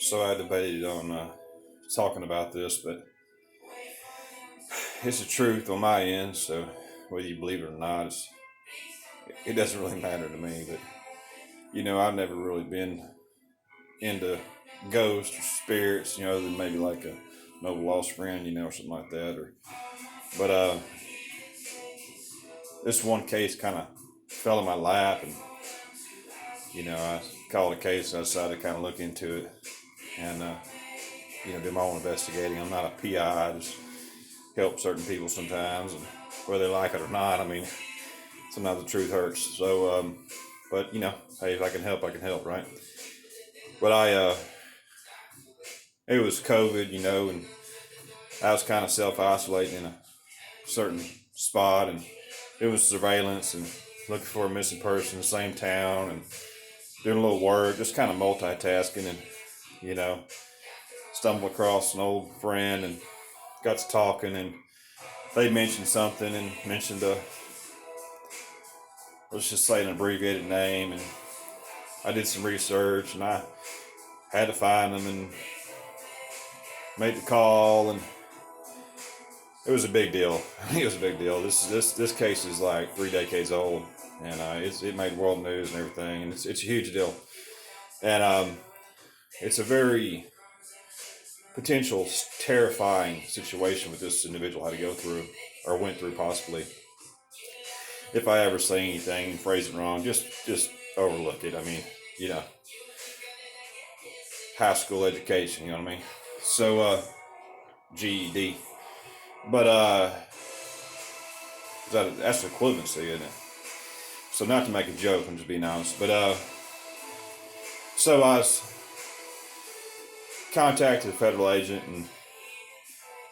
So I debated on talking about this, but it's the truth on my end. So whether you believe it or not, it doesn't really matter to me. But I've never really been into ghosts or spirits. Other than maybe like a noble lost friend, or something like that. But this one case kind of fell in my lap, and I called a case. And I decided to kind of look into it and do my own investigating. I'm not a PI. I just help certain people sometimes, and whether they like it or not, I mean, sometimes the truth hurts. So, but hey, if I can help, I can help, right? But it was COVID, and I was kind of self isolating in a certain spot, and it was surveillance and looking for a missing person in the same town, and doing a little work, just kind of multitasking, and you know, stumbled across an old friend and got to talking, and they mentioned something and mentioned let's just say an abbreviated name, and I did some research, and I had to find them and made the call, and it was a big deal. It was a big deal. This case is like 3 decades old, and it made world news and everything, and it's a huge deal, and it's a very potential terrifying situation with this individual had to go through or went through possibly. If I ever say anything and phrase it wrong, just overlook it. I mean, you know, high school education, you know what I mean? So GED. But that's the equivalency, isn't it? So not to make a joke, I'm just being honest. But so I was contacted a federal agent and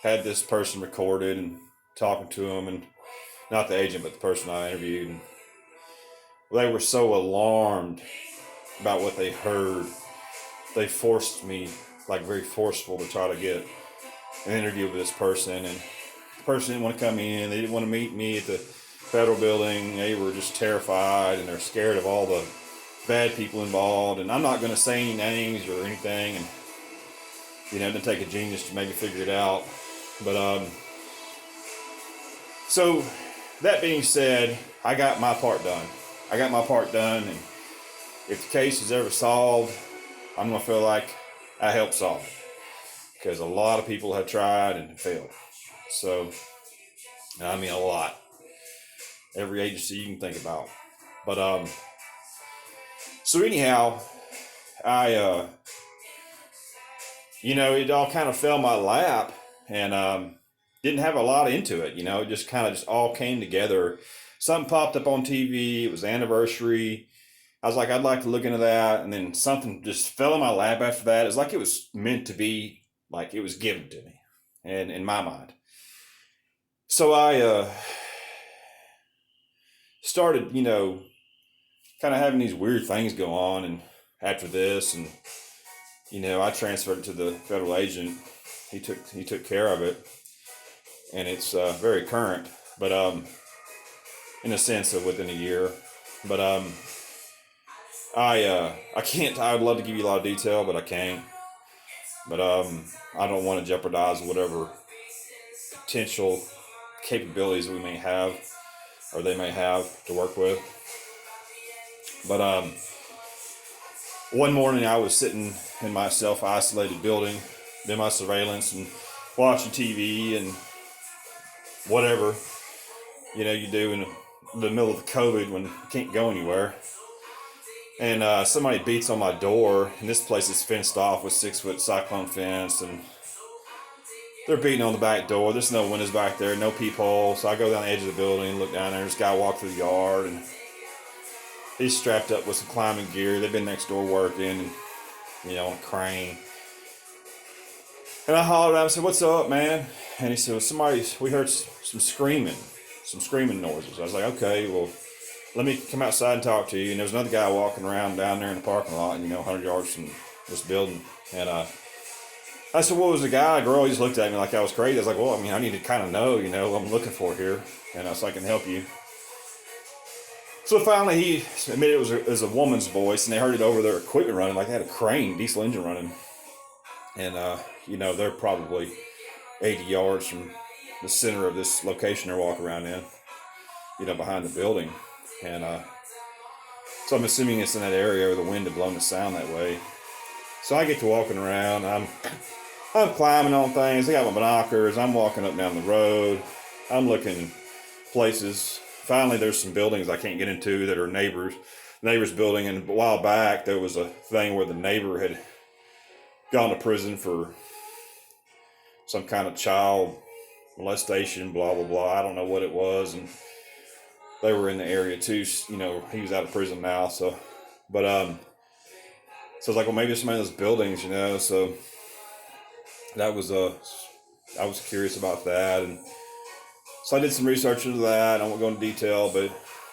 had this person recorded and talking to him, and not the agent but the person I interviewed, and they were so alarmed about what they heard, they forced me, like very forceful, to try to get an interview with this person, and the person didn't want to come in, they didn't want to meet me at the federal building, they were just terrified and they're scared of all the bad people involved, and I'm not going to say any names or anything, and it didn't take a genius to maybe figure it out, but so that being said, I got my part done. And if the case is ever solved, I'm going to feel like I helped solve it. Because a lot of people have tried and failed. So, I mean a lot. Every agency you can think about. But, so anyhow, I, it all kind of fell in my lap, and didn't have a lot into it, it just kind of just all came together. Something popped up on TV, it was the anniversary. I was like, I'd like to look into that, and then something just fell in my lap after that. It's like it was meant to be, like it was given to me, and in my mind. So I started, kind of having these weird things go on, and after this, and I transferred it to the federal agent. He took care of it, and it's very current, but in a sense of within a year. But I can't. I would love to give you a lot of detail, but I can't. But I don't want to jeopardize whatever potential capabilities we may have, or they may have to work with. But one morning I was sitting in my self-isolated building, doing my surveillance and watching TV and whatever you do in the middle of the COVID when you can't go anywhere. And somebody beats on my door, and this place is fenced off with 6-foot cyclone fence, and they're beating on the back door. There's no windows back there, no peephole. So I go down the edge of the building and look down there. This guy walked through the yard, and he's strapped up with some climbing gear. They've been next door working, and, on a crane. And I hollered at him and said, "What's up, man?" And he said, "Well, we heard some screaming noises." I was like, "Okay, well, let me come outside and talk to you." And there was another guy walking around down there in the parking lot, 100 yards from this building. And I said, "What was the guy, girl?" He just looked at me like I was crazy. I was like, "Well, I need to kind of know, what I'm looking for here. And so I can help you." So finally he admitted it was a woman's voice, and they heard it over their equipment running, like they had a crane, diesel engine running. And, they're probably 80 yards from the center of this location they're walking around in, behind the building. And so I'm assuming it's in that area where the wind had blown the sound that way. So I get to walking around. I'm climbing on things. I got my binoculars. I'm walking up and down the road. I'm looking places. Finally, there's some buildings I can't get into that are neighbors' building. And a while back, there was a thing where the neighbor had gone to prison for some kind of child molestation, blah, blah, blah. I don't know what it was. And they were in the area too. He was out of prison now. So, but, so I was like, well, maybe it's some of those buildings, so that was, I was curious about that. And so I did some research into that. I won't go into detail, but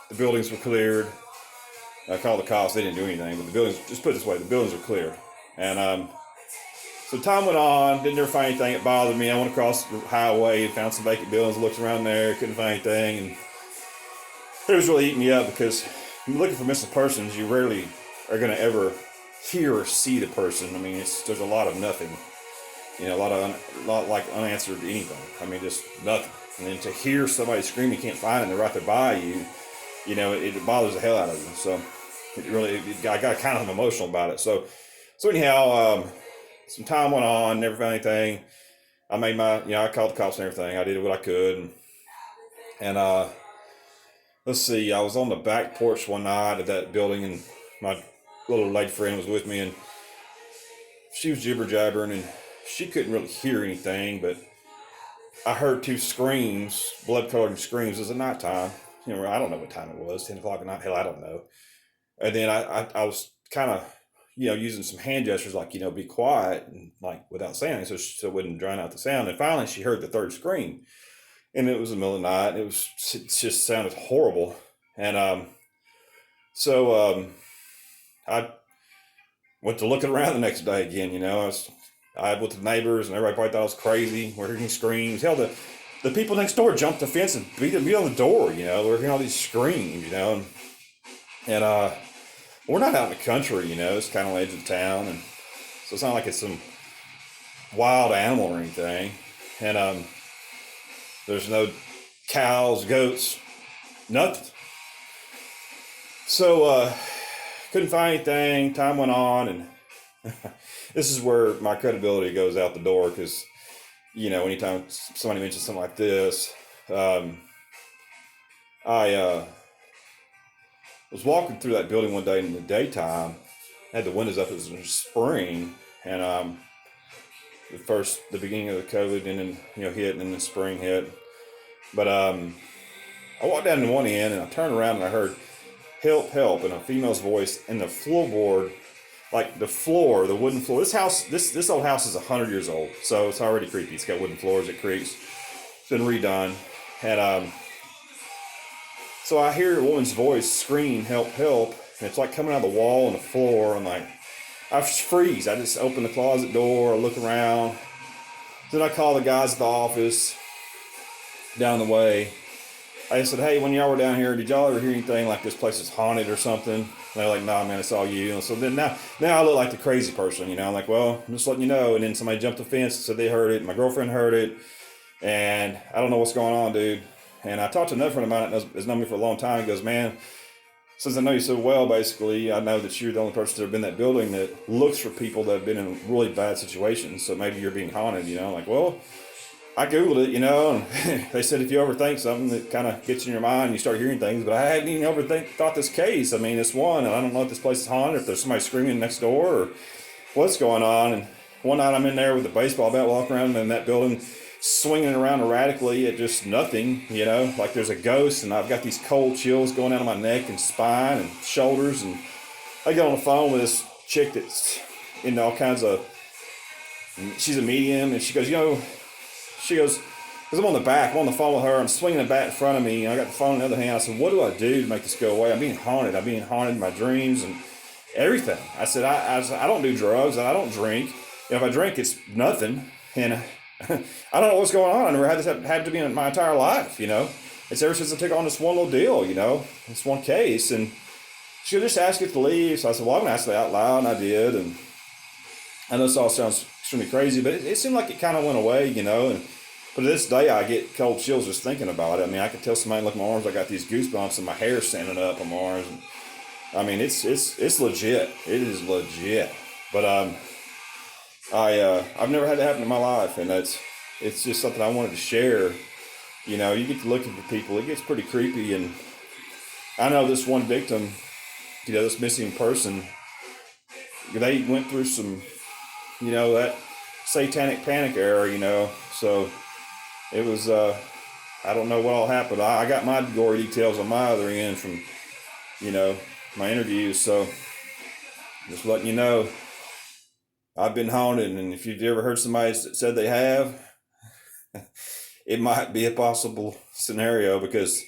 the buildings were cleared. I called the cops. They didn't do anything, but the buildings, just put it this way, the buildings were cleared. And, so time went on, didn't ever find anything that bothered me. I went across the highway, found some vacant buildings, looked around there, couldn't find anything. And it was really eating me up because when you're looking for missing persons, you rarely are going to ever hear or see the person. I mean, there's a lot of nothing, a lot like unanswered anything. I mean, just nothing. And then to hear somebody scream, you can't find them, they're right there by you, it bothers the hell out of you. So I got kind of emotional about it. So anyhow, some time went on, never found anything. I made I called the cops and everything. I did what I could. And let's see, I was on the back porch one night of that building, and my little lady friend was with me, and she was jibber jabbering, and she couldn't really hear anything, but I heard two screams, blood-colored screams. It was at nighttime. I don't know what time it was, 10 o'clock at night. Hell, I don't know. And then I was kind of, using some hand gestures, like, be quiet, and like without saying anything, so it wouldn't drown out the sound. And finally, she heard the third scream, and it was the middle of the night. It just sounded horrible. And so I went to looking around the next day again. I with the neighbors, and everybody probably thought I was crazy. We're hearing screams. Hell, the people next door jumped the fence and beat on the door. We're hearing all these screams. And we're not out in the country. It's kind of edge of town, and so it's not like it's some wild animal or anything. And there's no cows, goats, nothing. So couldn't find anything. Time went on, and this is where my credibility goes out the door, because anytime somebody mentions something like this, I was walking through that building one day in the daytime, had the windows up. It was in spring, and the beginning of the COVID, and then hit, and then the spring hit. But I walked down to one end, and I turned around, and I heard "help, help" in a female's voice, and the floorboard, like the wooden floor. This old house is 100 years old, so it's already creepy. It's got wooden floors, it creaks. It's been redone, and so I hear a woman's voice scream, "help, help," and it's like coming out of the wall and the floor. I'm like, I just freeze. I just open the closet door, I look around. Then I call the guys at the office down the way. I said, "Hey, when y'all were down here, did y'all ever hear anything like this place is haunted or something?" And they're like, "Nah, man, it's all you." And so then now I look like the crazy person, I'm like, "Well, I'm just letting you know." And then somebody jumped the fence and said they heard it. My girlfriend heard it, and I don't know what's going on, dude. And I talked to another friend of mine that has known me for a long time. He goes, "Man, since I know you so well, basically, I know that you're the only person that's ever been in that building that looks for people that have been in really bad situations. So maybe you're being haunted." I'm like, "Well, I Googled it, and they said if you overthink something, that kind of gets in your mind, you start hearing things. But I hadn't even thought this case. I mean, it's one, and I don't know if this place is haunted, if there's somebody screaming next door, or what's going on." And one night I'm in there with a baseball bat, walking around in that building, swinging around erratically at just nothing, like there's a ghost, and I've got these cold chills going down my neck and spine and shoulders. And I get on the phone with this chick that's into all kinds of, she's a medium, and she goes, because I'm on the back, I'm on the phone with her, I'm swinging the bat in front of me, and I got the phone in the other hand. I said, "What do I do to make this go away? I'm being haunted in my dreams and everything." I said, I don't do drugs, and I don't drink. If I drink, it's nothing. And I don't know what's going on. I never had this happen to me in my entire life, It's ever since I took on this one little deal, this one case. And she just asked it to leave. So I said, "Well, I'm going to ask it out loud," and I did. And I know this all sounds extremely crazy, but it seemed like it kind of went away, you know. And but to this day, I get cold chills just thinking about it. I mean, I can tell somebody look at my arms, I got these goosebumps, and my hair standing up on my arms. And, I mean, it's legit. It is legit. But I've never had that happen in my life, and it's just something I wanted to share. You know, you get to looking for people, it gets pretty creepy, and I know this one victim, you know, this missing person, they went through some, you know, that satanic panic era, you know, so it was, I don't know what all happened. I got my gory details on my other end from, you know, my interviews, so just letting you know, I've been haunted, and if you've ever heard somebody that said they have, it might be a possible scenario because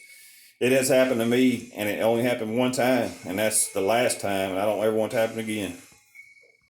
it has happened to me, and it only happened one time, and that's the last time, and I don't ever want it to happen again.